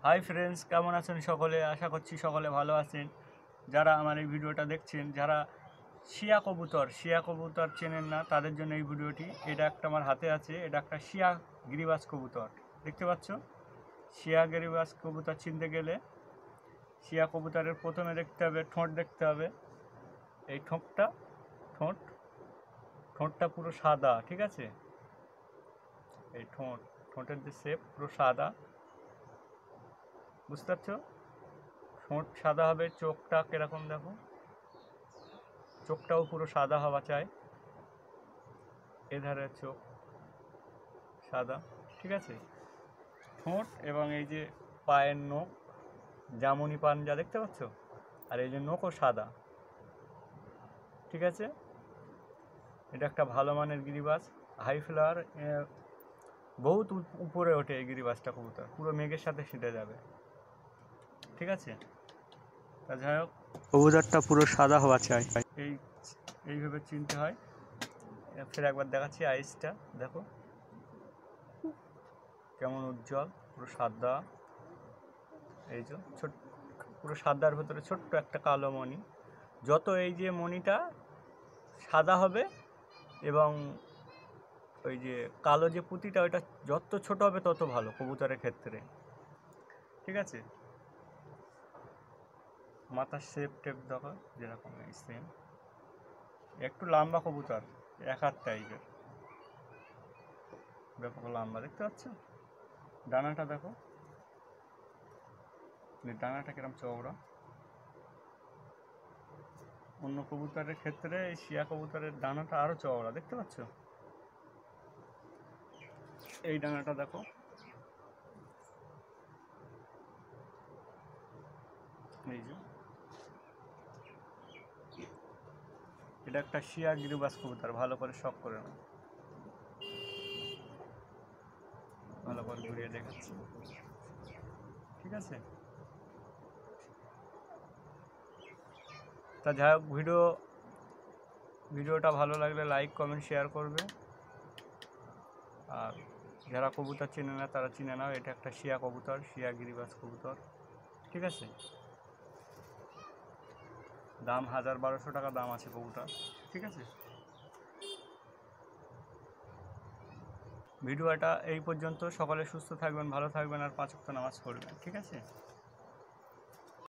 Hi friends, কেমন আছেন সকলে? আশা করছি সকলে ভালো আছেন। যারা আমার এই ভিডিওটা দেখছেন, যারা শিয়া কবুতর চেনেন না, তাদের জন্য এই ভিডিওটি। এটা একটা আমার হাতে আছে, এটা একটা শিয়া গিরিবাজ কবুতর, দেখতে পাচ্ছ? শিয়া গিরিবাজ কবুতর চিনতে গেলে শিয়া কবুতরের প্রথমে দেখতে হবে ঠোঁট, দেখতে হবে এই ঠোঁটটা পুরো সাদা, ঠিক আছে? এই ঠোঁটের যে শেপ পুরো সাদা, বুঝতে পারছো? ঠোঁট সাদা হবে, চোখটা কিরকম দেখো, চোখটাও পুরো সাদা হওয়া চাই। এধারে চোখ সাদা, ঠিক আছে? ঠোঁট এবং এই যে পায়ের নখ জামুনি পাঞ্জা, দেখতে পাচ্ছ? আর এই যে নখও সাদা, ঠিক আছে? এটা একটা ভালো মানের গিরিবাজ, হাই ফ্লাওয়ার, বহুত উপরে ওঠে এই গিরিবাজটা কবুতর, পুরো মেঘের সাথে ছিটে যাবে, ঠিক আছে? তা যাই হোক, কবুতরটা পুরো সাদা হওয়া চাই, এইভাবে চিনতে হয়। ফের একবার দেখাচ্ছি, আইসটা দেখো কেমন উজ্জ্বল, পুরো সাদা। এই যে পুরো সাদার ভেতরে ছোট্ট একটা কালো মণি। যত এই যে মণিটা সাদা হবে এবং ওই যে কালো যে পুঁতিটা, ওইটা যত ছোট হবে তত ভালো কবুতরের ক্ষেত্রে, ঠিক আছে? মাথার শেপ টেপ দেখো যেরকম সেম, একটু লম্বা কবুতর, এক হাত টাইপের, ব্যাপক লম্বা, দেখতে পাচ্ছ? ডানাটা দেখো, ডানাটা কিরম চওড়া। অন্য কবুতরের ক্ষেত্রে এই শিয়া কবুতরের ডানাটা আরো চওড়া, দেখতে পাচ্ছ? এই ডানাটা দেখো, এই যে এটা একটা শিয়া গিরিবাজ কবুতর, ভালো করে শখ করে নাও, ভালো করে ঘুরিয়ে দেখাচ্ছি, ঠিক আছে? তা যাই হোক, ভিডিওটা ভালো লাগলে লাইক কমেন্ট শেয়ার করবে। আর যারা কবুতর চেনে না তারা চিনে নাও, এটা একটা শিয়া কবুতর, শিয়া গিরিবাজ কবুতর, ঠিক আছে? দাম 1000-1200 টাকা দাম আছে কবুতর, ঠিক আছে? ভিডিওটা এই পর্যন্ত। সকলে সুস্থ থাকবেন, ভালো থাকবেন, আর 5 ওয়াক্ত নামাজ পড়বেন, ঠিক আছে?